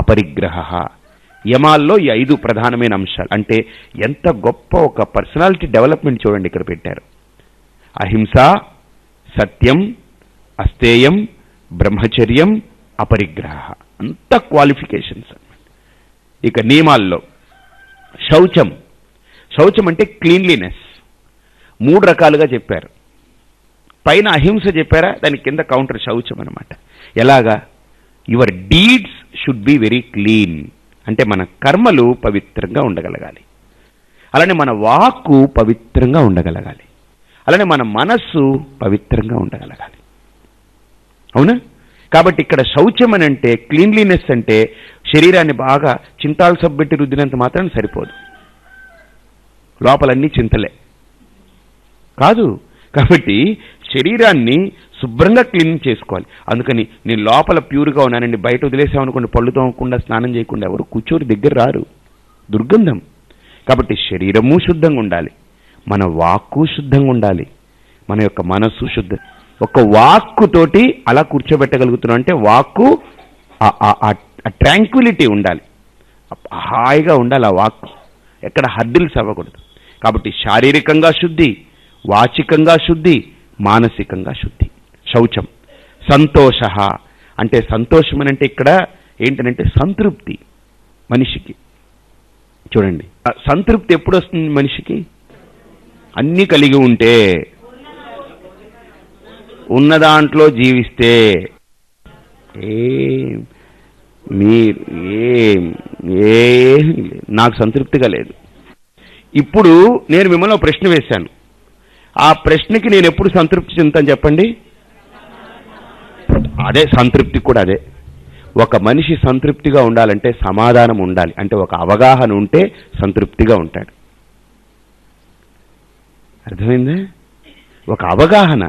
అపరిగ్రహ. యమాల్లో ఈ 5 ప్రధానమైన అంశాలు. అంటే ఎంత గొప్ప ఒక పర్సనాలిటీ డెవలప్మెంట్ చూడండి ఇక్కడ పెట్టారు. అహింస, సత్యం, అస్తేయం, బ్రహ్మచర్యం, అపరిగ్రహ. అంత క్వాలిఫికేషన్స్. ఇక నియమాల్లో శౌచం. శౌచం అంటే క్లీన్లీనెస్. 3 రకాలుగా చెప్పారు. పైన అహింస చెప్పారా, దాని కింద కౌంటర్ శౌచం అనమాట. ఎలాగా? Your deeds should be very clean. అంటే మన కర్మలు పవిత్రంగా ఉండగలగాలి. అలానే మన వాక్కు పవిత్రంగా ఉండగలగాలి. అలానే మన మనస్సు పవిత్రంగా ఉండగలగాలి. అవునా? కాబట్టి ఇక్కడ శౌచం అని అంటే, క్లీన్లీనెస్ అంటే శరీరాన్ని బాగా చింతాలు సబ్బెట్టి రుద్దినంత మాత్రం సరిపోదు. లోపలన్నీ చింతలే కాదు. కాబట్టి శరీరాన్ని శుభ్రంగా క్లీన్ చేసుకోవాలి. అందుకని నేను లోపల ప్యూర్గా ఉన్నానండి, బయట వదిలేసామనుకోండి, పళ్ళు తోమకుండా స్నానం చేయకుండా ఎవరు కూర్చోరు, దగ్గర రారు, దుర్గంధం. కాబట్టి శరీరము శుద్ధంగా ఉండాలి, మన వాక్కు శుద్ధంగా ఉండాలి, మన యొక్క మనస్సు శుద్ధ. ఒక వాక్కుతోటి అలా కూర్చోబెట్టగలుగుతున్నాం అంటే వాక్కు ట్రాంక్విలిటీ ఉండాలి, హాయిగా ఉండాలి ఆ వాక్కు, ఎక్కడ హర్డిల్స్ అవ్వకూడదు. కాబట్టి శారీరకంగా శుద్ధి, వాచికంగా శుద్ధి, మానసికంగా శుద్ధి. శౌచం. సంతోష అంటే సంతోషం అని అంటే ఇక్కడ ఏంటంటే సంతృప్తి మనిషికి. చూడండి, సంతృప్తి ఎప్పుడు వస్తుంది మనిషికి? అన్నీ కలిగి ఉంటే, ఉన్న దాంట్లో జీవిస్తే. నాకు సంతృప్తిగా లేదు. ఇప్పుడు నేను మిమ్మల్ని ఒక ప్రశ్న వేశాను. ఆ ప్రశ్నకి నేను ఎప్పుడు సంతృప్తి చెందుతాను చెప్పండి? అదే సంతృప్తి కూడా అదే. ఒక మనిషి సంతృప్తిగా ఉండాలంటే సమాధానం ఉండాలి, అంటే ఒక అవగాహన ఉంటే సంతృప్తిగా ఉంటాడు. అర్థమైందా? ఒక అవగాహన,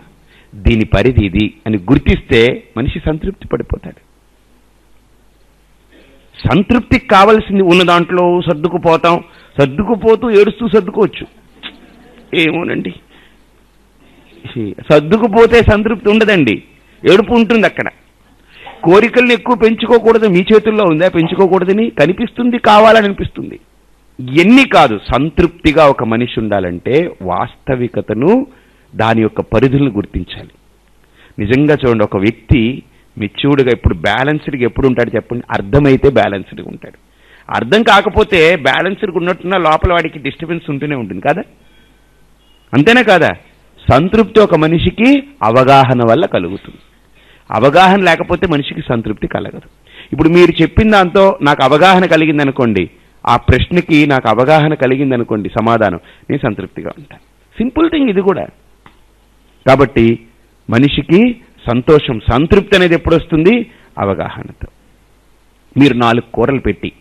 దీని పరిధి ఇది అని గుర్తిస్తే మనిషి సంతృప్తి పడిపోతాడు. సంతృప్తికి కావలసింది ఉన్న దాంట్లో సర్దుకుపోతాం, సర్దుకుపోతూ ఏడుస్తూ సర్దుకోవచ్చు. ఏమోనండి, సర్దుకుపోతే సంతృప్తి ఉండదండి, ఏడుపు ఉంటుంది అక్కడ. కోరికల్ని ఎక్కువ పెంచుకోకూడదు, మీ చేతుల్లో ఉందా పెంచుకోకూడదని? కనిపిస్తుంది, కావాలని అనిపిస్తుంది. ఎన్ని కాదు, సంతృప్తిగా ఒక మనిషి ఉండాలంటే వాస్తవికతను, దాని యొక్క పరిధులను గుర్తించాలి. నిజంగా చూడండి, ఒక వ్యక్తి మెచ్యూర్డ్గా ఇప్పుడు బ్యాలెన్స్డ్గా ఎప్పుడు ఉంటాడు చెప్పండి? అర్థమైతే బ్యాలెన్స్డ్గా ఉంటాడు. అర్థం కాకపోతే బ్యాలెన్స్డ్గా ఉన్నట్టున్న లోపల వాడికి డిస్టర్బెన్స్ ఉంటూనే ఉంటుంది కదా, అంతేనా కాదా? సంతృప్తి ఒక మనిషికి అవగాహన వల్ల కలుగుతుంది. అవగాహన లేకపోతే మనిషికి సంతృప్తి కలగదు. ఇప్పుడు మీరు చెప్పిన దాంతో నాకు అవగాహన కలిగింది అనుకోండి, ఆ ప్రశ్నకి నాకు అవగాహన కలిగింది అనుకోండి, సమాధానం, నేను సంతృప్తిగా ఉంటాను. సింపుల్ థింగ్ ఇది కూడా. కాబట్టి మనిషికి సంతోషం, సంతృప్తి అనేది ఎప్పుడు వస్తుంది? అవగాహనతో. మీరు 4 కూరలు పెట్టి,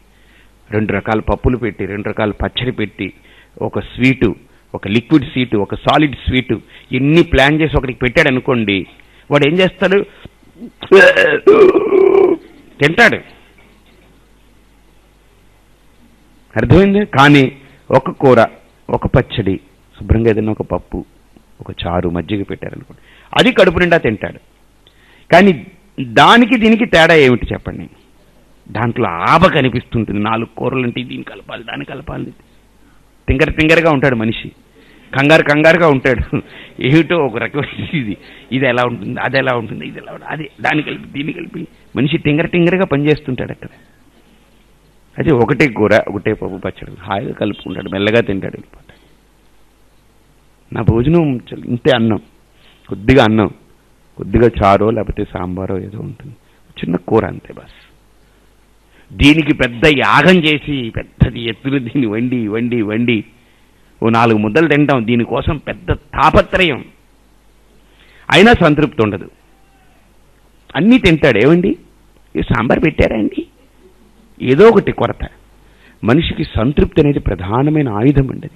2 రకాల పప్పులు పెట్టి, 2 రకాల పచ్చడి పెట్టి, ఒక స్వీటు, ఒక లిక్విడ్ స్వీటు, ఒక సాలిడ్ స్వీటు, ఎన్ని ప్లాన్ చేసి ఒకటికి పెట్టాడు అనుకోండి, వాడు ఏం చేస్తాడు? తింటాడు. అర్థమైంది? కానీ ఒక కూర, ఒక పచ్చడి, శుభ్రంగా ఏదైనా ఒక పప్పు, ఒక చారు, మజ్జిగ పెట్టారనుకోండి, అది కడుపు నిండా తింటాడు. కానీ దానికి దీనికి తేడా ఏమిటి చెప్పండి? దాంట్లో ఆబ కనిపిస్తుంటుంది. 4 కూరలు అంటే దీన్ని కలపాలి, దాన్ని కలపాలి, తింగరగా ఉంటాడు మనిషి, కంగారుగా ఉంటాడు. ఏమిటో ఒక రకమైన ఇది ఎలా ఉంటుంది, అది ఎలా ఉంటుంది, ఇది ఎలా ఉంటుంది, అది దాన్ని కలిపి దీన్ని కలిపి మనిషి టింగరగా పనిచేస్తుంటాడు అక్కడ. అయితే ఒకటే కూర ఒకటే పప్పు పచ్చడి హాయిగా కలుపుకుంటాడు, మెల్లగా తింటాడు, వెళ్ళిపోతాడు. నా భోజనం ఇంతే, అన్నం, కొద్దిగా అన్నం, కొద్దిగా చారో లేకపోతే సాంబారో ఏదో ఉంటుంది, చిన్న కూర అంతే బస్. దీనికి పెద్ద యాగం చేసి పెద్దది ఎత్తులు దీన్ని వండి వండి వండి ఓ 4 ముద్దలు తింటాం, దీనికోసం పెద్ద తాపత్రయం, అయినా సంతృప్తి ఉండదు. అన్నీ తింటాడు. ఏమండి ఈ సాంబార్ పెట్టారా అండి, ఏదో ఒకటి కొరత. మనిషికి సంతృప్తి అనేది ప్రధానమైన ఆయుధం అండి.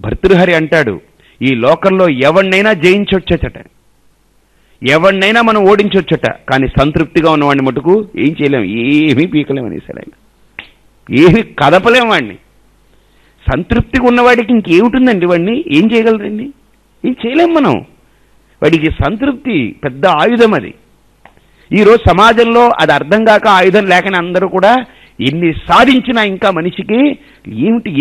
భర్తృహరి అంటాడు, ఈ లోకంలో ఎవరినైనా జయించొచ్చట, ఎవరినైనా మనం ఓడించొచ్చట, కానీ సంతృప్తిగా ఉన్నవాడిని మటుకు ఏం చేయలేం, ఏమీ పీకలేమనేసాడు ఆయన. ఏమీ కదపలేం వాడిని. సంతృప్తిగా ఉన్నవాడికి ఇంకేమిటుందండి, వాడిని ఏం చేయగలరండి, ఏం చేయలేం మనం. వాడికి సంతృప్తి పెద్ద ఆయుధం. అది ఈరోజు సమాజంలో అది అర్థం కాక ఆయుధం లేకని అందరూ కూడా ఎన్ని సాధించినా ఇంకా మనిషికి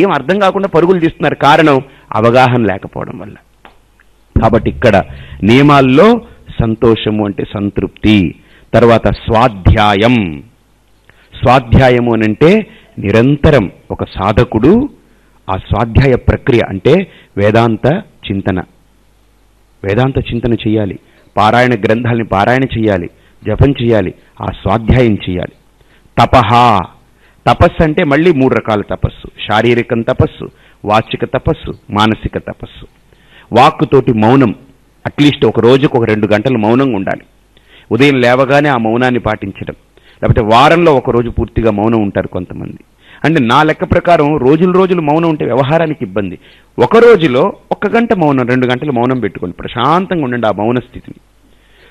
ఏం అర్థం కాకుండా పరుగులు తీస్తున్నారు. కారణం అవగాహన లేకపోవడం వల్ల. కాబట్టి ఇక్కడ నియమాల్లో సంతోషము అంటే సంతృప్తి. తర్వాత స్వాధ్యాయం. స్వాధ్యాయము అనంటే నిరంతరం ఒక సాధకుడు ఆ స్వాధ్యాయ ప్రక్రియ అంటే వేదాంత చింతన చేయాలి, పారాయణ గ్రంథాలని పారాయణ చేయాలి, జపం చేయాలి, ఆ స్వాధ్యాయం చేయాలి. తపస్సు అంటే మళ్ళీ 3 రకాల తపస్సు. శారీరకం తపస్సు, వాచిక తపస్సు, మానసిక తపస్సు. వాక్కుతోటి మౌనం, అట్లీస్ట్ ఒక రోజుకు ఒక 2 గంటలు మౌనంగా ఉండాలి. ఉదయం లేవగానే ఆ మౌనాన్ని పాటించడం, లేకపోతే వారంలో ఒక రోజు పూర్తిగా మౌనం ఉంటారు కొంతమంది. అంటే నా లెక్క ప్రకారం రోజులు మౌనం ఉంటే వ్యవహారానికి ఇబ్బంది. ఒక రోజులో 1 గంట మౌనం, 2 గంటలు మౌనం పెట్టుకొని ప్రశాంతంగా ఉండండి ఆ మౌన స్థితిని.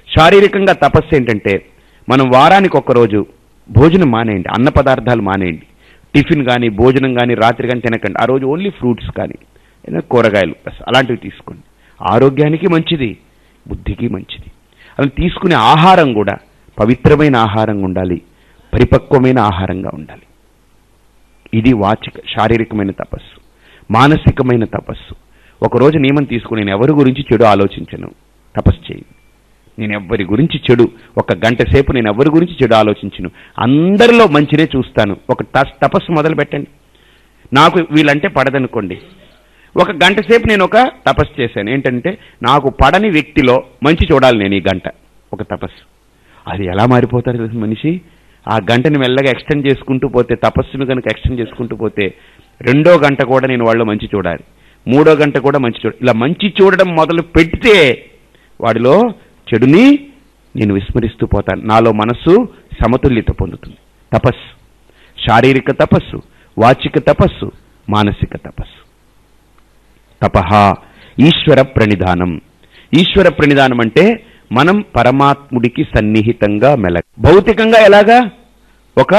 శారీరకంగా తపస్సు ఏంటంటే మనం వారానికి 1 రోజు భోజనం మానేయండి, అన్న పదార్థాలు మానేయండి, టిఫిన్ కానీ భోజనం కానీ రాత్రి కానీ తినకండి. ఆ రోజు ఓన్లీ ఫ్రూట్స్ కానీ కూరగాయలు అలాంటివి తీసుకోండి. ఆరోగ్యానికి మంచిది, బుద్ధికి మంచిది. అలా తీసుకునే ఆహారం కూడా పవిత్రమైన ఆహారంగా ఉండాలి, పరిపక్వమైన ఆహారంగా ఉండాలి. ఇది వాచిక శారీరకమైన తపస్సు. మానసికమైన తపస్సు, ఒకరోజు నియమం తీసుకుని నేను ఎవరి గురించి చెడు ఆలోచించను, తపస్సు చేయండి. నేను ఎవరి గురించి చెడు, 1 గంట సేపు నేను ఎవరి గురించి చెడు ఆలోచించను, అందరిలో మంచినే చూస్తాను. ఒక తపస్సు మొదలు పెట్టండి. నాకు వీళ్ళంటే పడదనుకోండి, 1 గంట సేపు నేను ఒక తపస్సు చేశాను. ఏంటంటే నాకు పడని వ్యక్తిలో మంచి చూడాలి నేను, ఈ గంట ఒక తపస్సు. అది ఎలా మారిపోతారు తెలుసు మనిషి. ఆ గంటని మెల్లగా ఎక్స్టెండ్ చేసుకుంటూ పోతే, తపస్సును కనుక ఎక్స్టెండ్ చేసుకుంటూ పోతే 2వ గంట కూడా నేను వాళ్ళు మంచి చూడాలి, 3వ గంట కూడా మంచి చూడాలి. ఇలా మంచి చూడడం మొదలు పెడితే వాడిలో చెడుని నేను విస్మరిస్తూ పోతాను. నాలో మనస్సు సమతుల్యత పొందుతుంది. తపస్సు, శారీరక తపస్సు, వాచిక తపస్సు, మానసిక తపస్సు. తపః ఈశ్వర ప్రణిధానం. ఈశ్వర ప్రణిధానం అంటే మనం పరమాత్ముడికి సన్నిహితంగా భౌతికంగా ఎలాగా, ఒక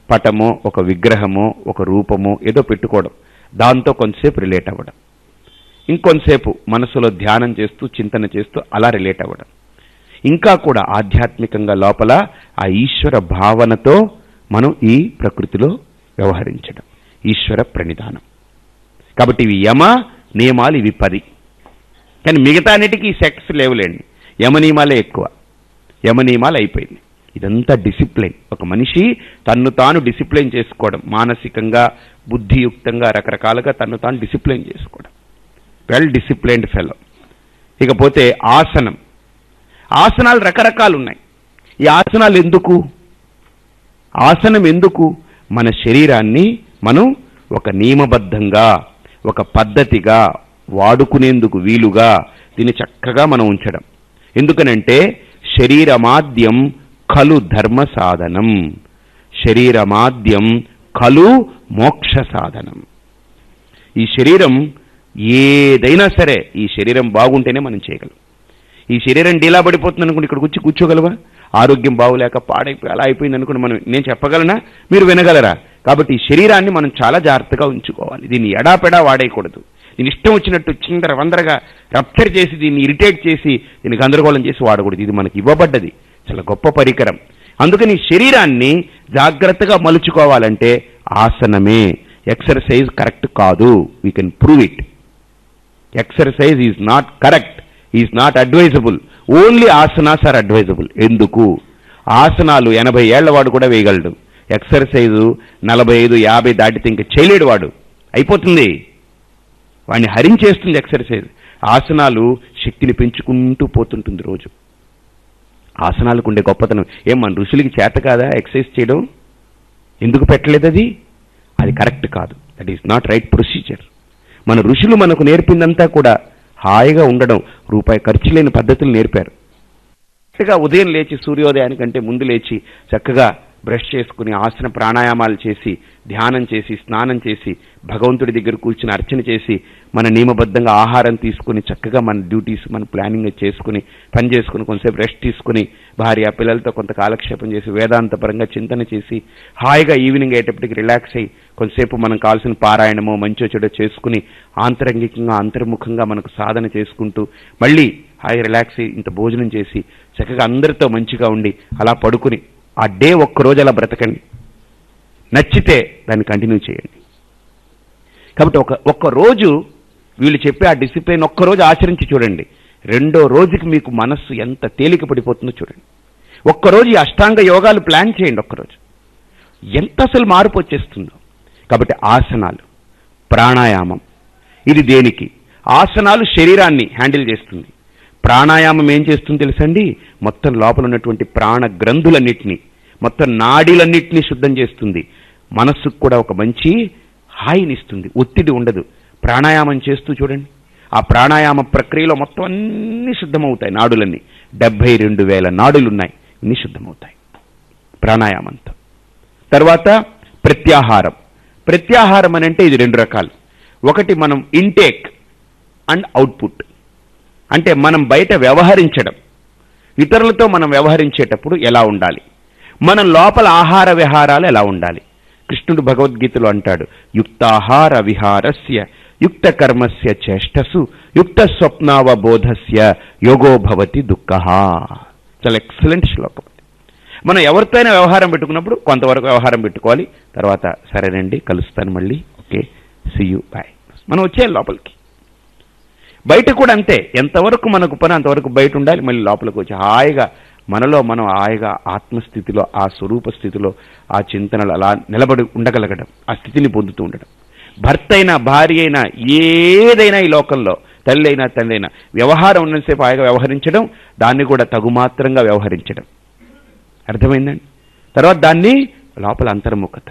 పటమో ఒక విగ్రహమో ఒక రూపమో ఏదో పెట్టుకోవడం, దాంతో కొంతసేపు రిలేట్ అవ్వడం, ఇంకొంతసేపు మనసులో ధ్యానం చేస్తూ చింతన చేస్తూ అలా రిలేట్ అవ్వడం, ఇంకా కూడా ఆధ్యాత్మికంగా లోపల ఆ ఈశ్వర భావనతో మనం ఈ ప్రకృతిలో వ్యవహరించడం ఈశ్వర ప్రణిధానం. కాబట్టి ఇవి యమ నియమాలు, ఇవి 10. కానీ మిగతా అన్నిటికీ సెక్స్ లేవులేండి, యమ నియమాలే ఎక్కువ. యమ నియమాలు అయిపోయింది. ఇదంతా డిసిప్లైన్. ఒక మనిషి తన్ను తాను డిసిప్లైన్ చేసుకోవడం, మానసికంగా బుద్ధియుక్తంగా రకరకాలుగా తన్ను తాను డిసిప్లైన్ చేసుకోవడం, వెల్ డిసిప్లైన్డ్ ఫెలో. ఇకపోతే ఆసనం. ఆసనాలు రకరకాలు ఉన్నాయి. ఈ ఆసనాలు ఎందుకు, ఆసనం ఎందుకు? మన శరీరాన్ని మనం ఒక నియమబద్ధంగా ఒక పద్ధతిగా వాడుకునేందుకు వీలుగా దీన్ని చక్కగా మనం ఉంచడం. ఎందుకనంటే శరీరమాద్యం ఖలు ధర్మ సాధనం, శరీరమాద్యం ఖలు మోక్ష సాధనం. ఈ శరీరం ఏదైనా సరే ఈ శరీరం బాగుంటేనే మనం చేయగలం. ఈ శరీరం డీలా పడిపోతుంది అనుకోండి, ఇక్కడికి వచ్చి కూర్చోగలవా? ఆరోగ్యం బాగులేక పాడైపోయి అలా అయిపోయింది అనుకోండి, నేను చెప్పగలనా, మీరు వినగలరా? కాబట్టి ఈ శరీరాన్ని మనం చాలా జాగ్రత్తగా ఉంచుకోవాలి. దీన్ని ఎడాపెడా వాడేయకూడదు. దీని ఇష్టం వచ్చినట్టు చిందర వందరగా రప్చర్ చేసి, దీన్ని ఇరిటేట్ చేసి, దీన్ని గందరగోళం చేసి వాడకూడదు. ఇది మనకి ఇవ్వబడ్డది, చాలా గొప్ప పరికరం. అందుకని శరీరాన్ని జాగ్రత్తగా మలుచుకోవాలంటే ఆసనమే. ఎక్సర్సైజ్ కరెక్ట్ కాదు, we can prove it. Exercise is not correct, is not advisable. Only asanas are advisable. ఎందుకు? ఆసనాలు 80 ఏళ్ల వాడు కూడా వేయగలడు, ఎక్సర్సైజు 45, 50 దాటితే ఇంక చేయలేడు వాడు, అయిపోతుంది, వాడిని హరించేస్తుంది ఎక్సర్సైజ్. ఆసనాలు శక్తిని పెంచుకుంటూ పోతుంటుంది రోజు. ఆసనాలకు ఉండే గొప్పతనం మన ఋషులకి చేత కాదా ఎక్సర్సైజ్ చేయడం? ఎందుకు పెట్టలేదు? అది కరెక్ట్ కాదు. That is not right procedure. మన ఋషులు మనకు నేర్పిందంతా కూడా హాయిగా ఉండడం, రూపాయి ఖర్చు లేని పద్ధతులు నేర్పారు. చక్కగా ఉదయం లేచి సూర్యోదయానికంటే ముందు లేచి చక్కగా బ్రష్ చేసుకుని ఆసన ప్రాణాయామాలు చేసి ధ్యానం చేసి స్నానం చేసి భగవంతుడి దగ్గర కూర్చుని అర్చన చేసి మన నియమబద్ధంగా ఆహారం తీసుకుని చక్కగా మన డ్యూటీస్ మన ప్లానింగ్ చేసుకుని పని చేసుకుని కొంతసేపు రెస్ట్ తీసుకుని భార్య పిల్లలతో కొంత కాలక్షేపం చేసి వేదాంతపరంగా చింతన చేసి హాయిగా ఈవినింగ్ అయ్యేటప్పటికి రిలాక్స్ అయ్యి కొంతసేపు మనం కావాల్సిన పారాయణమో మంచో చెడో చేసుకుని ఆంతరంగికంగా అంతర్ముఖంగా మనకు సాధన చేసుకుంటూ మళ్ళీ హాయి రిలాక్స్ అయ్యి ఇంత భోజనం చేసి చక్కగా అందరితో మంచిగా ఉండి అలా పడుకుని ఆ డే ఒక్కరోజు అలా బ్రతకండి. నచ్చితే దాన్ని కంటిన్యూ చేయండి. కాబట్టి ఒక్కరోజు వీళ్ళు చెప్పే ఆ డిసిప్లిన్ ఒక్కరోజు ఆచరించి చూడండి. రెండో రోజుకి మీకు మనస్సు ఎంత తేలిక పడిపోతుందో చూడండి. ఒక్కరోజు ఈ అష్టాంగ యోగాలు ప్లాన్ చేయండి. ఒక్కరోజు ఎంత అసలు మార్పు వచ్చేస్తుందో. కాబట్టి ఆసనాలు, ప్రాణాయామం, ఇది దేనికి? ఆసనాలు శరీరాన్ని హ్యాండిల్ చేస్తుంది. ప్రాణాయామం ఏం చేస్తుంది తెలుసండి? మొత్తం లోపల ఉన్నటువంటి ప్రాణ గ్రంథులన్నింటినీ, మొత్తం నాడీలన్నింటినీ శుద్ధం చేస్తుంది. మనస్సుకు కూడా ఒక మంచి హాయినిస్తుంది, ఒత్తిడి ఉండదు. ప్రాణాయామం చేస్తూ చూడండి, ఆ ప్రాణాయామ ప్రక్రియలో మొత్తం అన్ని శుద్ధమవుతాయి. నాడులన్నీ 72,000 నాడులున్నాయి, అన్ని శుద్ధమవుతాయి ప్రాణాయామంతో. తర్వాత ప్రత్యాహారం. ప్రత్యాహారం అని అంటే ఇది 2 రకాలు. ఒకటి మనం ఇంటేక్ అండ్ అవుట్పుట్. అంటే మనం బయట వ్యవహరించడం, ఇతరులతో మనం వ్యవహరించేటప్పుడు ఎలా ఉండాలి, మనం లోపల ఆహార విహారాలు ఎలా ఉండాలి. కృష్ణుడు భగవద్గీతలో అంటాడు, యుక్తాహార విహారస్య యుక్త కర్మస్య చేష్టసు యుక్త స్వప్నావబోధస్య యోగో భవతి దుఃఖః. చాలా ఎక్సలెంట్ శ్లోకం. మనం ఎవరితో అయినా వ్యవహారం పెట్టుకున్నప్పుడు కొంతవరకు వ్యవహారం పెట్టుకోవాలి. తర్వాత సరేనండి కలుస్తాను మళ్ళీ, ఓకే సీ యూ బాయ్, మనం వచ్చేయాలి లోపలికి. బయట కూడా అంతే, ఎంతవరకు మనకు పని అంతవరకు బయట ఉండాలి, మళ్ళీ లోపలికి వచ్చి హాయిగా మనలో మనం హాయిగా ఆత్మస్థితిలో, ఆ స్వరూప స్థితిలో, ఆ చింతనలు అలా నిలబడి ఉండగలగడం, ఆ స్థితిని పొందుతూ ఉండడం. భర్త అయినా భార్య అయినా ఏదైనా ఈ లోకంలో, తల్లి అయినా తండ్రి అయినా, వ్యవహారం ఉన్నంతసేపు హాయిగా వ్యవహరించడం, దాన్ని కూడా తగుమాత్రంగా వ్యవహరించడం. అర్థమైందండి? తర్వాత దాన్ని లోపల అంతర్ముఖత.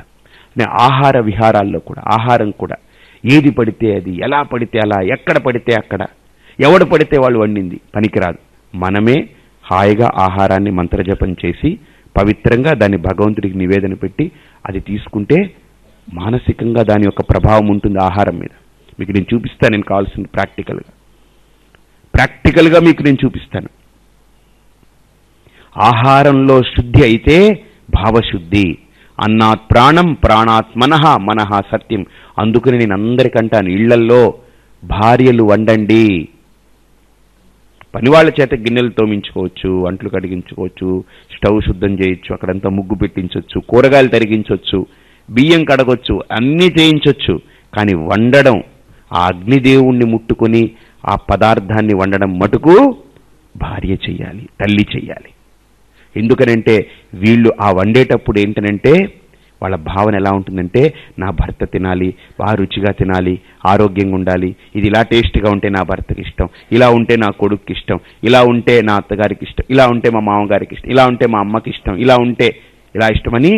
ఆహార విహారాల్లో కూడా, ఆహారం కూడా ఏది పడితే అది, ఎలా పడితే అలా, ఎక్కడ పడితే అక్కడ, ఎవడు పడితే వాళ్ళు వండింది పనికిరాదు. మనమే హాయిగా ఆహారాన్ని మంత్రజపం చేసి పవిత్రంగా దాన్ని భగవంతుడికి నివేదన పెట్టి అది తీసుకుంటే మానసికంగా దాని యొక్క ప్రభావం ఉంటుంది ఆహారం మీద. మీకు నేను చూపిస్తాను, నేను కావాల్సింది ప్రాక్టికల్గా మీకు నేను చూపిస్తాను. ఆహారంలో శుద్ధి అయితే భావశుద్ధి. అన్నాత్ ప్రాణం ప్రాణాత్ మనః మనః సత్యం. అందుకని నేను అందరికంటాను, ఇళ్లల్లో భార్యలు వండండి. పనివాళ్ల చేత గిన్నెలు తోమించుకోవచ్చు, అంట్లు కడిగించుకోవచ్చు, స్టవ్ శుద్ధం చేయొచ్చు, అక్కడంతా ముగ్గు పెట్టించవచ్చు, కూరగాయలు తరిగించవచ్చు, బియ్యం కడగొచ్చు, అన్నీ చేయించవచ్చు. కానీ వండడం, ఆ అగ్నిదేవుణ్ణి ముట్టుకొని ఆ పదార్థాన్ని వండడం మటుకు భార్య చెయ్యాలి, తల్లి చెయ్యాలి. ఎందుకనంటే వీళ్ళు ఆ వండేటప్పుడు ఏంటనంటే వాళ్ళ భావన ఎలా ఉంటుందంటే, నా భర్త తినాలి, బాగా రుచిగా తినాలి, ఆరోగ్యంగా ఉండాలి, ఇది ఇలా టేస్ట్గా ఉంటే నా భర్తకి ఇష్టం, ఇలా ఉంటే నా కొడుక్కి ఇష్టం, ఇలా ఉంటే నా అత్తగారికి ఇష్టం, ఇలా ఉంటే మా మామగారికి ఇష్టం, ఇలా ఉంటే మా అమ్మకి ఇష్టం, ఇలా ఉంటే ఇలా ఇష్టమని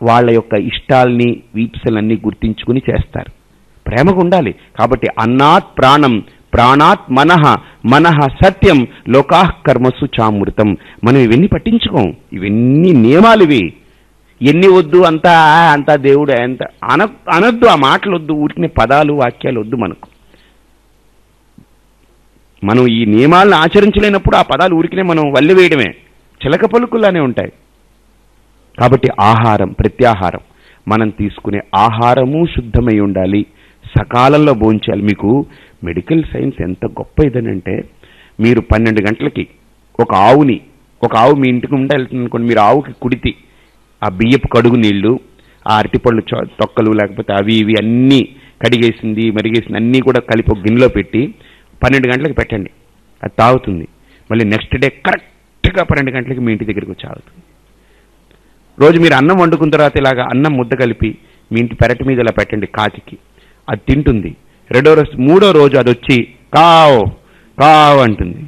వాళ్ళ యొక్క ఇష్టాలని వీప్సలన్నీ గుర్తించుకుని చేస్తారు. ప్రేమగా ఉండాలి. కాబట్టి అన్నాత్ ప్రాణం ప్రాణాత్ మనః మనః సత్యం లోకాః కర్మసు చామృతం. మనం ఇవన్నీ పట్టించుకోం, ఇవన్నీ నియమాలు. ఇవి ఎన్ని వద్దు, అంతా దేవుడు ఎంత అనొద్దు, ఆ మాటలు వద్దు, ఊరికినే పదాలు వాక్యాలు వద్దు మనకు. మనం ఈ నియమాలను ఆచరించలేనప్పుడు ఆ పదాలు ఊరికినే మనం వల్లి వేయడమే, చిలక పలుకుల్లానే ఉంటాయి. కాబట్టి ఆహారం, ప్రత్యాహారం, మనం తీసుకునే ఆహారము శుద్ధమై ఉండాలి, సకాలంలో భోంచాలి. మీకు మెడికల్ సైన్స్ ఎంత గొప్ప ఇదనంటే, మీరు 12 గంటలకి ఒక ఆవు మీ ఇంటికి వెళ్తుంది అనుకోండి, మీరు ఆవుకి కుడితి ఆ బియ్యపు కడుగు నీళ్లు, ఆ అరటిపళ్ళు తొక్కలు లేకపోతే అవి ఇవి అన్నీ కడిగేసింది మరిగేసింది అన్నీ కూడా కలిపి ఒక గిన్నెలో పెట్టి 12 గంటలకు పెట్టండి, అది తాగుతుంది. మళ్ళీ నెక్స్ట్ డే కరెక్ట్గా 12 గంటలకి మీ ఇంటి దగ్గరికి వచ్చి తాగుతుంది. రోజు మీరు అన్నం వండుకున్న తర్వాత ఇలాగా అన్నం ముద్ద కలిపి మీ ఇంటి పెరటి మీద ఇలా పెట్టండి కాకికి, అది తింటుంది. మూడో రోజు అది వచ్చి కావ్ కావ్ అంటుంది.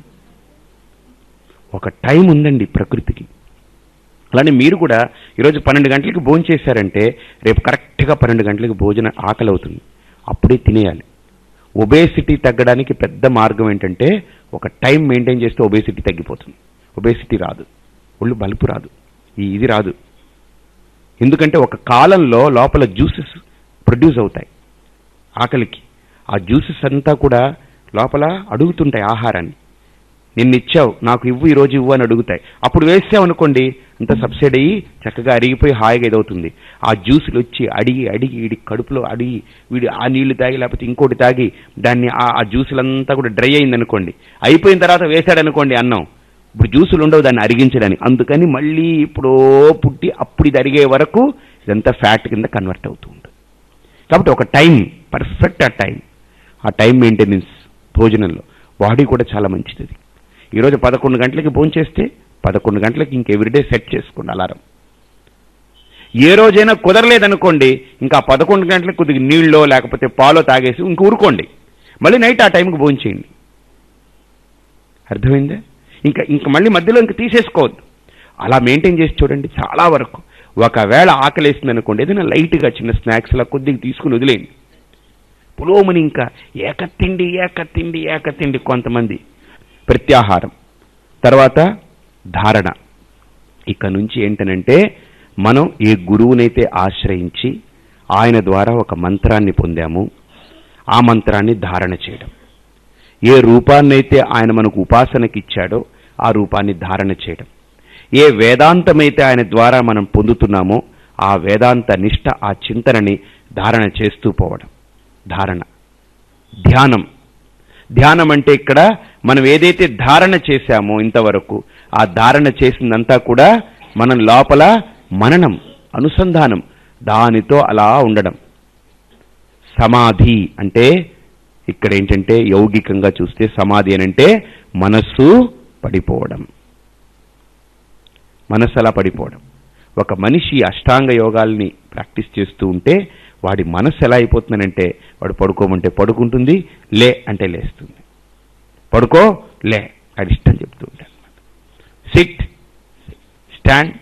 ఒక టైం ఉందండి ప్రకృతికి. అలానే మీరు కూడా ఈరోజు 12 గంటలకి భోజనం చేశారంటే రేపు కరెక్ట్గా 12 గంటలకి భోజనం ఆకలి అవుతుంది, అప్పుడే తినేయాలి. ఒబేసిటీ తగ్గడానికి పెద్ద మార్గం ఏంటంటే ఒక టైం మెయింటైన్ చేస్తే ఒబేసిటీ తగ్గిపోతుంది. ఒబేసిటీ రాదు, ఒళ్ళు బలుపు రాదు, ఇది రాదు. ఎందుకంటే ఒక కాలంలో లోపల జ్యూసెస్ ప్రొడ్యూస్ అవుతాయి ఆకలికి. ఆ జ్యూసెస్ అంతా కూడా లోపల అడుగుతుంటాయి ఆహారాన్ని. నిన్నిచ్చావు నాకు ఇవ్వు, ఈరోజు ఇవ్వు అని అడుగుతాయి. అప్పుడు వేసామనుకోండి అంత సబ్సిడీ అయ్యి చక్కగా అరిగిపోయి హాయిగా ఏదవుతుంది. ఆ జ్యూసులు వచ్చి అడిగి అడిగి వీడి కడుపులో అడిగి వీడి ఆ నీళ్లు తాగి లేకపోతే ఇంకోటి తాగి దాన్ని ఆ జ్యూసులంతా కూడా డ్రై అయిందనుకోండి, అయిపోయిన తర్వాత వేశాడనుకోండి అన్నం, ఇప్పుడు జ్యూసులు ఉండవు దాన్ని అరిగించడానికి. అందుకని మళ్ళీ ఇప్పుడో పుట్టి అప్పుడు ఇది అరిగే వరకు ఇదంతా ఫ్యాట్ కింద కన్వర్ట్ అవుతూ ఉంటుంది. కాబట్టి ఒక టైం, పర్ఫెక్ట్ ఆ టైం మెయింటెనెన్స్ భోజనంలో బాడీ కూడా చాలా మంచిది. ఈరోజు 11 గంటలకి భోజనం చేస్తే 11 గంటలకి ఇంక ఎవ్రీడే సెట్ చేసుకోండి అలారం. ఏ రోజైనా కుదరలేదనుకోండి ఇంకా 11 గంటలకు కొద్దిగా నీళ్ళో లేకపోతే పాలో తాగేసి ఇంక ఊరుకోండి, మళ్ళీ నైట్ ఆ టైంకి భోజనం చేయండి. అర్థమైందా? ఇంకా మళ్ళీ మధ్యలో ఇంక తీసేసుకోవద్దు. అలా మెయింటైన్ చేసి చూడండి. చాలా వరకు ఒకవేళ ఆకలేసింది అనుకోండి ఏదైనా లైట్గా చిన్న స్నాక్స్లా కొద్దిగా తీసుకుని వదిలేయండి. పులోమని ఇంకా ఏకతిండి కొంతమంది ప్రత్యాహారం, తర్వాత ధారణ. ఇక నుంచి ఏంటనంటే మనం ఏ గురువునైతే ఆశ్రయించి ఆయన ద్వారా ఒక మంత్రాన్ని పొందాము ఆ మంత్రాన్ని ధారణ చేయడం, ఏ రూపాన్నైతే ఆయన మనకు ఉపాసనకి ఇచ్చాడో ఆ రూపాన్ని ధారణ చేయడం, ఏ వేదాంతమైతే ఆయన ద్వారా మనం పొందుతున్నామో ఆ వేదాంత నిష్ఠ ఆ చింతనని ధారణ చేస్తూ పోవడం ధారణ. ధ్యానం అంటే ఇక్కడ మనం ఏదైతే ధారణ చేశామో ఇంతవరకు ఆ ధారణ చేసిందంతా కూడా మనం లోపల మననం, అనుసంధానం, దానితో అలా ఉండడం. సమాధి అంటే ఇక్కడ ఏంటంటే యౌగికంగా చూస్తే సమాధి అనంటే మనస్సు పడిపోవడం, మనస్సు అలా పడిపోవడం. ఒక మనిషి అష్టాంగ యోగాల్ని ప్రాక్టీస్ చేస్తూ ఉంటే వాడి మనస్సు ఎలా అయిపోతుందనంటే వాడు పడుకోమంటే పడుకుంటుంది, లే అంటే లేస్తుంది, పడుకో లే అది ఇష్టం చెప్తూ ఉంటాడు. SIT stand.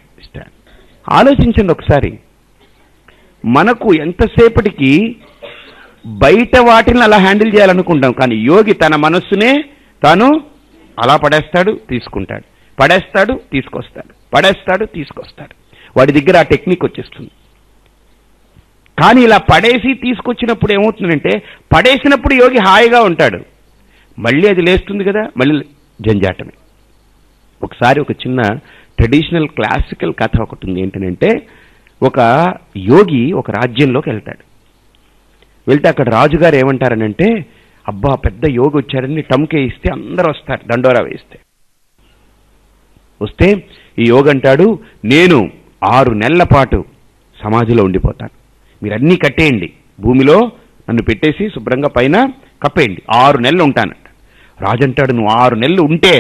ఆలోచించండి ఒకసారి, మనకు ఎంతసేపటికి బయట వాటిని అలా హ్యాండిల్ చేయాలనుకుంటాం, కానీ యోగి తన మనస్సునే తాను అలా పడేస్తాడు తీసుకుంటాడు, పడేస్తాడు తీసుకొస్తాడు, పడేస్తాడు తీసుకొస్తాడు. వాడి దగ్గర ఆ టెక్నిక్ వచ్చేస్తుంది. కానీ ఇలా పడేసి తీసుకొచ్చినప్పుడు ఏమవుతుందంటే పడేసినప్పుడు యోగి హాయిగా ఉంటాడు, మళ్ళీ అది లేస్తుంది కదా, మళ్ళీ జంజాటమే. ఒకసారి ఒక చిన్న ట్రెడిషనల్ క్లాసికల్ కథ ఒకటి ఉంది. ఏంటంటే ఒక యోగి ఒక రాజ్యంలోకి వెళ్తే అక్కడ రాజుగారు ఏమంటారనంటే అబ్బా పెద్ద యోగి వచ్చారని టమ్కే ఇస్తే అందరూ వస్తారు, దండోరా వస్తే ఈ యోగి అంటాడు నేను 6 నెలల పాటు సమాధిలో ఉండిపోతాను, మీరన్నీ కట్టేయండి, భూమిలో నన్ను పెట్టేసి శుభ్రంగా పైన కప్పేయండి, 6 నెలలు ఉంటానంట. రాజు అంటాడు నువ్వు 6 నెలలు ఉంటే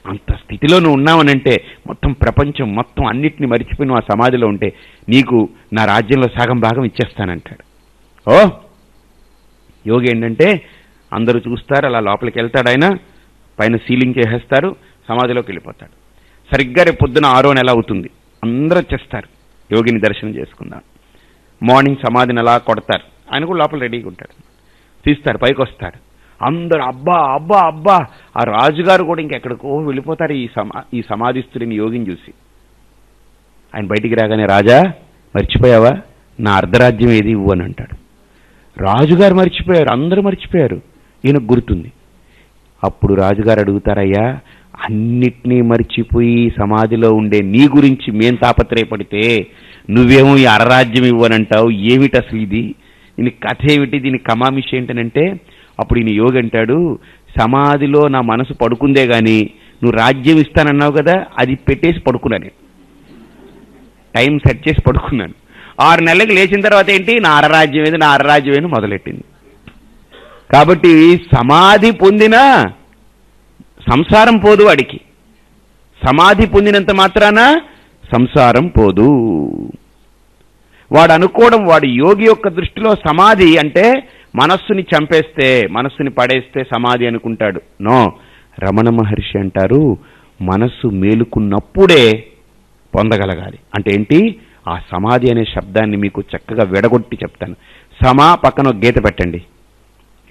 అంత స్థితిలో నువ్వు ఉన్నావనంటే మొత్తం ప్రపంచం మొత్తం అన్నిటిని మరిచిపోయి నువ్వు ఆ సమాధిలో ఉంటే నీకు నా రాజ్యంలో సగం భాగం ఇచ్చేస్తానంటాడు. ఓ యోగి ఏంటంటే అందరూ చూస్తారు, అలా లోపలికి వెళ్తాడు, ఆయన పైన సీలింగ్ చేసేస్తారు, సమాధిలోకి వెళ్ళిపోతాడు. సరిగ్గా రేపు పొద్దున 6వ నెల అవుతుంది, అందరూ వచ్చేస్తారు యోగిని దర్శనం చేసుకుందాం. మార్నింగ్ సమాధిని అలా కొడతారు, ఆయన కూడా లోపల రెడీగా ఉంటాడు, తీస్తారు, పైకి వస్తాడు, అందరూ అబ్బా అబ్బా అబ్బా. ఆ రాజుగారు కూడా ఇంకెక్కడికో వెళ్ళిపోతారు ఈ సమాధిస్తుడిని యోగిని చూసి. ఆయన బయటికి రాగానే రాజా మర్చిపోయావా నా అర్ధరాజ్యం ఏది ఇవ్వు అని అంటాడు. రాజుగారు మర్చిపోయారు, అందరూ మర్చిపోయారు, ఈయనకు గుర్తుంది. అప్పుడు రాజుగారు అడుగుతారయ్యా అన్నిటినీ మర్చిపోయి సమాధిలో ఉండే నీ గురించి మేం తాపత్రయపడితే నువ్వేమో ఈ అరరాజ్యం ఇవ్వనంటావు, ఏమిటి అసలు ఇది, దీని కథ ఏమిటి, దీని కమామిషి ఏంటనంటే అప్పుడు ఈయన యోగి అంటాడు సమాధిలో నా మనసు పడుకుందే గాని నువ్వు రాజ్యం ఇస్తానన్నావు కదా అది పెట్టేసి పడుకున్నాను, టైం సెట్ చేసి పడుకున్నాను. 6 నెలలకు లేచిన తర్వాత ఏంటి నా అరరాజ్యం ఏది మొదలెట్టింది. కాబట్టి సమాధి పొందినా సంసారం పోదు వాడికి, సమాధి పొందినంత మాత్రాన సంసారం పోదు. వాడు అనుకోవడం, వాడు యోగి యొక్క దృష్టిలో సమాధి అంటే మనస్సుని చంపేస్తే, మనస్సుని పడేస్తే సమాధి అనుకుంటాడు. నో, రమణ మహర్షి అంటారు మనస్సు మేలుకున్నప్పుడే పొందగలగాలి. అంటే ఏంటి? ఆ సమాధి అనే శబ్దాన్ని మీకు చక్కగా విడగొట్టి చెప్తాను. సమా పక్కన ఒక గీత పెట్టండి.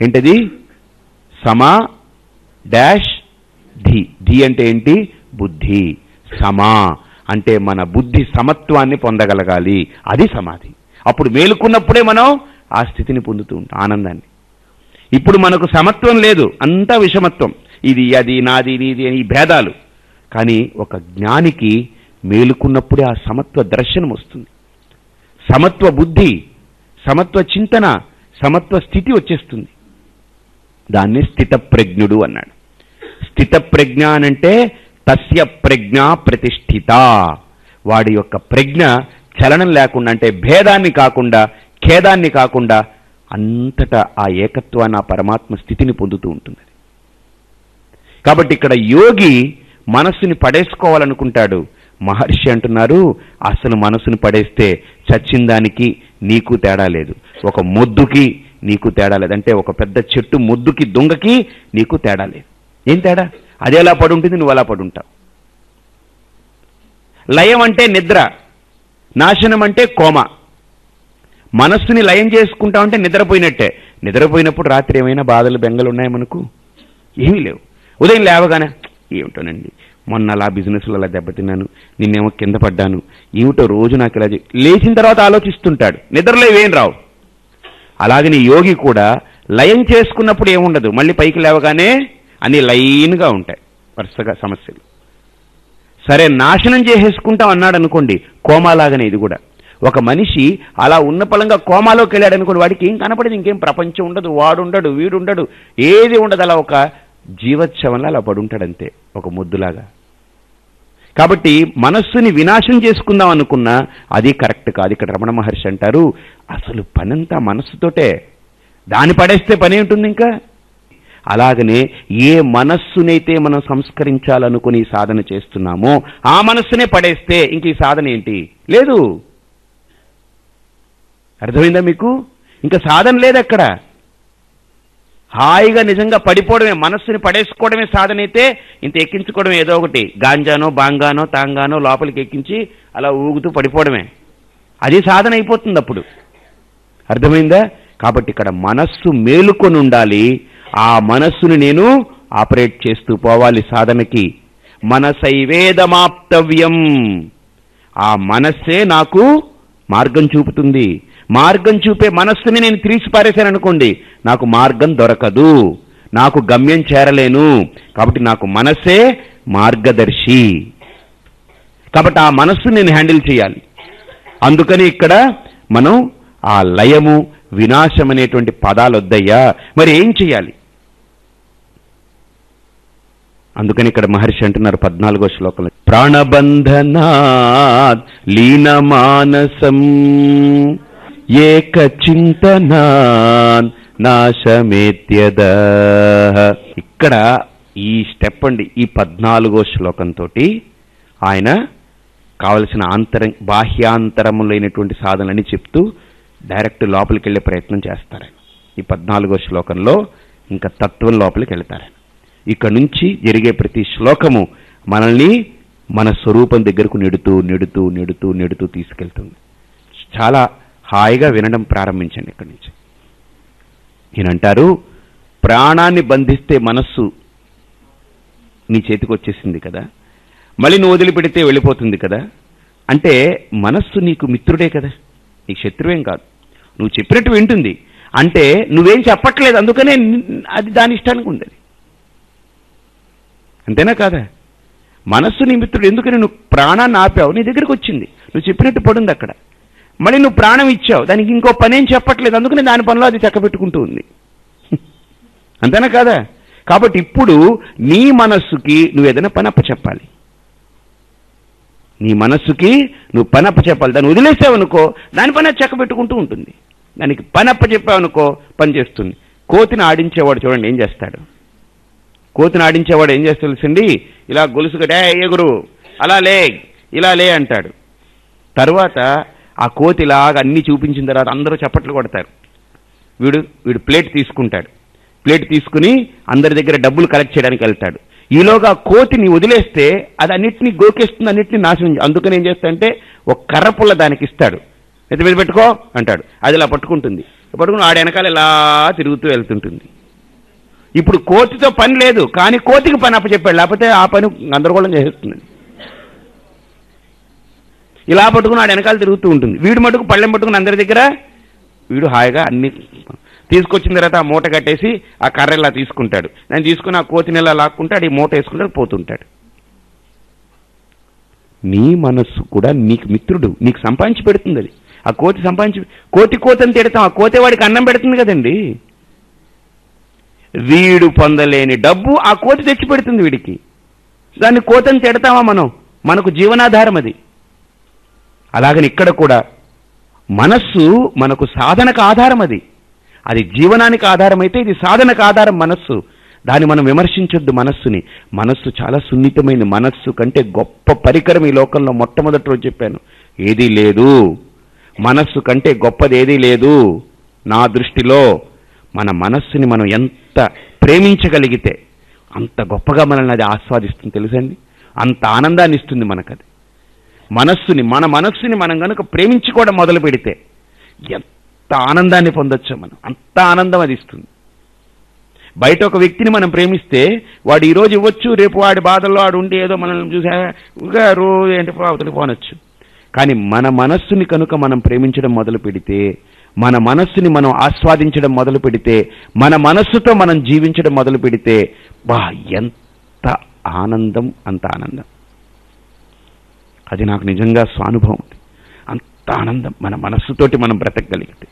ఏంటది? సమా డాష్ ధి. ధి అంటే ఏంటి? బుద్ధి. సమా అంటే మన బుద్ధి సమత్వాన్ని పొందగలగాలి, అది సమాధి. అప్పుడు మేలుకున్నప్పుడే మనం ఆ స్థితిని పొందుతూ ఉంటాం, ఆనందాన్ని. ఇప్పుడు మనకు సమత్వం లేదు, అంతా విషమత్వం. ఇది అది, నాది నీది అని భేదాలు. కానీ ఒక జ్ఞానికి మేలుకున్నప్పుడే ఆ సమత్వ దర్శనం వస్తుంది, సమత్వ బుద్ధి, సమత్వ చింతన, సమత్వ స్థితి వచ్చేస్తుంది. దాన్ని స్థితప్రజ్ఞుడు అన్నాడు. స్థితప్రజ్ఞ అనంటే తస్య ప్రజ్ఞ ప్రతిష్ఠిత. వాడి యొక్క ప్రజ్ఞ చలనం లేకుండా, అంటే భేదాన్ని కాకుండా, ఖేదాన్ని కాకుండా అంతటా ఆ ఏకత్వాన్ని, ఆ పరమాత్మ స్థితిని పొందుతూ ఉంటుంది. కాబట్టి ఇక్కడ యోగి మనస్సుని పడేసుకోవాలనుకుంటాడు. మహర్షి అంటున్నారు అసలు మనస్సుని పడేస్తే చచ్చిన దానికి నీకు తేడా లేదు, ఒక మొద్దుకి నీకు తేడా లేదు. అంటే ఒక పెద్ద చెట్టు మొద్దుకి దుంగకి నీకు తేడా లేదు. ఏం తేడా? అది ఎలా పడుంటుంది, నువ్వు అలా పడుంటావు. లయం అంటే నిద్ర, నాశనం అంటే కోమ. మనస్సుని లయం చేసుకుంటామంటే నిద్రపోయినట్టే. నిద్రపోయినప్పుడు రాత్రి ఏమైనా బాధలు బెంగలు ఉన్నాయా మనకు? ఏమీ లేవు. ఉదయం లేవగానే ఏమిటోనండి, మొన్న అలా బిజినెస్లో అలా దెబ్బతిన్నాను, నిన్నేమో కింద పడ్డాను, ఏమిటో రోజు నాకు ఇలా లేచిన తర్వాత ఆలోచిస్తుంటాడు. నిద్రలో ఇవేం రావు. అలాగని యోగి కూడా లయం చేసుకున్నప్పుడు ఏముండదు, మళ్ళీ పైకి లేవగానే అన్ని లైన్గా ఉంటాయి వరుసగా సమస్యలు. సరే, నాశనం చేసేసుకుంటాం అన్నాడు అనుకోండి, కోమాలాగానే ఇది కూడా. ఒక మనిషి అలా ఉన్న పలంగా కోమాలోకి వెళ్ళాడు అనుకోండి, వాడికి ఏం కనపడదు, ఇంకేం ప్రపంచం ఉండదు, వాడుండడు, వీడుండడు, ఏది ఉండదు. అలా ఒక జీవోత్సవంలో అలా పడుంటాడంతే, ఒక ముద్దులాగా. కాబట్టి మనస్సుని వినాశం చేసుకుందాం అనుకున్నా అది కరెక్ట్ కాదు. ఇక్కడ రమణ మహర్షి అంటారు అసలు పనంతా మనస్సుతోటే, దాన్ని పడేస్తే పని ఉంటుంది ఇంకా. అలాగనే ఏ మనస్సునైతే మనం సంస్కరించాలనుకుని సాధన చేస్తున్నామో ఆ మనస్సునే పడేస్తే ఇంక ఈ సాధన ఏంటి? లేదు. అర్థమైందా మీకు? ఇంకా సాధన లేదు అక్కడ. హాయిగా నిజంగా పడిపోవడమే, మనస్సుని పడేసుకోవడమే సాధన అయితే, ఇంత ఎక్కించుకోవడం ఏదో ఒకటి గాంజానో బాంగానో తాంగానో లోపలికి ఎక్కించి అలా ఊగుతూ పడిపోవడమే, అది సాధన అయిపోతుంది అప్పుడు. అర్థమైందా? కాబట్టి ఇక్కడ మనస్సు మేలుకొని ఉండాలి. ఆ మనస్సుని నేను ఆపరేట్ చేస్తూ పోవాలి సాధనకి. మనసైవేదమాప్తవ్యం. ఆ మనస్సే నాకు మార్గం చూపుతుంది. మార్గం చూపే మనస్సుని నేను తీసి పారేశాను అనుకోండి, నాకు మార్గం దొరకదు, నాకు గమ్యం చేరలేను. కాబట్టి నాకు మనస్సే మార్గదర్శి. కాబట్టి ఆ మనస్సుని నేను హ్యాండిల్ చేయాలి. అందుకని ఇక్కడ మనం ఆ లయము, వినాశం అనేటువంటి పదాలు వద్దయ్యా. మరి ఏం చేయాలి? అందుకని ఇక్కడ మహర్షి అంటున్నారు 14వ శ్లోకంలో, ప్రాణబంధనాత్ లీనమానసం ఏకచింతనాన్ నాశమేత్యద. ఇక్కడ ఈ స్టెప్ అండి, ఈ 14వ శ్లోకంతో ఆయన కావలసిన బాహ్యాంతరములైనటువంటి సాధనలని చెప్తూ డైరెక్ట్ లోపలికి వెళ్ళే ప్రయత్నం చేస్తారు. ఈ 14వ శ్లోకంలో ఇంకా తత్వం లోపలికి వెళ్తారు. ఇక్కడ నుంచి జరిగే ప్రతి శ్లోకము మనల్ని మన స్వరూపం దగ్గరకు నెడుతూ నెడుతూ నెడుతూ నెడుతూ తీసుకెళ్తుంది. చాలా హాయిగా వినడం ప్రారంభించండి. ఇక్కడి నుంచి ఈయనంటారు, ప్రాణాన్ని బంధిస్తే మనస్సు నీ చేతికి వచ్చేసింది కదా, మళ్ళీ నువ్వు వదిలిపెడితే వెళ్ళిపోతుంది కదా. అంటే మనస్సు నీకు మిత్రుడే కదా, నీకు శత్రువేం కాదు. నువ్వు చెప్పినట్టు వింటుంది, అంటే నువ్వేం చెప్పట్లేదు, అందుకనే అది దాని ఇష్టానికి ఉంది. అంతేనా కాదా? మనస్సు నీ మిత్రుడు. ఎందుకని? నువ్వు ప్రాణాన్ని ఆపావు, నీ దగ్గరికి వచ్చింది, నువ్వు చెప్పినట్టు పడుంది అక్కడ. మళ్ళీ నువ్వు ప్రాణం ఇచ్చావు, దానికి ఇంకో పనేం చెప్పట్లేదు, అందుకని దాని పనిలో అది చక్కబెట్టుకుంటూ ఉంది. అంతేనా కాదా? కాబట్టి ఇప్పుడు నీ మనస్సుకి నువ్వు ఏదైనా పని అప్పచెప్పాలి. నీ మనస్సుకి నువ్వు పని అప్పచెప్పాలి. దాన్ని వదిలేసావనుకో, దాని పని అది చక్కబెట్టుకుంటూ ఉంటుంది. దానికి పని అప్పచెప్పావనుకో, పని చేస్తుంది. కోతిని ఆడించేవాడు చూడండి ఏం చేస్తాడు. కోతిని ఆడించేవాడు ఏం చేస్తాడు తెలుసండి? ఇలా గొలుసు కట్టే ఎగురు, అలా లే, ఇలా లే అంటాడు. తర్వాత ఆ కోతిలాగా అన్నీ చూపించిన తర్వాత అందరూ చప్పట్లు కొడతారు. వీడు ప్లేట్ తీసుకుంటాడు. ప్లేట్ తీసుకుని అందరి దగ్గర డబ్బులు కలెక్ట్ చేయడానికి వెళ్తాడు. ఈలోగా కోతిని వదిలేస్తే అది అన్నిటినీ గోకేస్తుంది, అన్నిటినీ నాశనం. అందుకని ఏం చేస్తాడంటే ఒక కర్ర పుల్ల దానికి ఇస్తాడు. ఎత్తి మీద పెట్టుకో అంటాడు. అది ఇలా పట్టుకుంటుంది. పట్టుకుని ఆడ వెనకాల ఇలా తిరుగుతూ వెళ్తుంటుంది. ఇప్పుడు కోతితో పని లేదు, కానీ కోతికి పని అప్పచెప్పాడు, లేకపోతే ఆ పని గందరగోళం చేసేస్తుంది. ఇలా పట్టుకుని ఆడ వెనకాల తిరుగుతూ ఉంటుంది. వీడు మటుకు పళ్ళెం పట్టుకుని అందరి దగ్గర వీడు హాయిగా అన్ని తీసుకొచ్చిన తర్వాత ఆ మూట కట్టేసి ఆ కర్ర ఇలా తీసుకుంటాడు. నేను తీసుకుని ఆ కోతిని ఇలా లాక్కుంటాడు, ఈ మూట వేసుకుంటాడు, పోతుంటాడు. నీ మనస్సు కూడా నీకు మిత్రుడు, నీకు సంపాదించి పెడుతుంది. అది ఆ కోతి కోతిని తిడతాం, ఆ కోతి వాడికి అన్నం పెడుతుంది కదండి. వీడు పొందలేని డబ్బు ఆ కోతి తెచ్చి పెడుతుంది వీడికి. దాన్ని కోతిని తిడతామా మనం? మనకు జీవనాధారం అది. అలాగని ఇక్కడ కూడా మనస్సు మనకు సాధనకు ఆధారం. అది జీవనానికి ఆధారం అయితే ఇది సాధనకు ఆధారం మనస్సు. దాన్ని మనం విమర్శించొద్దు మనస్సుని. మనస్సు చాలా సున్నితమైన. మనస్సు కంటే గొప్ప పరికరం ఈ లోకంలో మొట్టమొదటి రోజు చెప్పాను, ఏదీ లేదు. మనస్సు కంటే గొప్పది ఏదీ లేదు నా దృష్టిలో. మన మనస్సుని మనం ఎంత ప్రేమించగలిగితే అంత గొప్పగా మనల్ని అది ఆస్వాదిస్తుంది తెలుసండి. అంత ఆనందాన్ని ఇస్తుంది మనకది. మన మనస్సుని మనం కనుక ప్రేమించుకోవడం మొదలు పెడితే ఎంత ఆనందాన్ని పొందొచ్చో మనం. అంత ఆనందం అది ఇస్తుంది. బయట ఒక వ్యక్తిని మనం ప్రేమిస్తే వాడు ఈరోజు ఇవ్వచ్చు, రేపు వాడి బాధల్లో వాడు ఉండి ఏదో మనల్ని చూసా రోజు ఏంటి అవతలికి పోనొచ్చు. కానీ మన మనస్సుని కనుక మనం ప్రేమించడం మొదలు పెడితే, మన మనస్సుని మనం ఆస్వాదించడం మొదలు పెడితే, మన మనస్సుతో మనం జీవించడం మొదలు పెడితే ఎంత ఆనందం, అంత ఆనందం. అది నాకు నిజంగా స్వానుభవం. అంత ఆనందం మన మనస్సుతోటి మనం బ్రతకగలిగితే.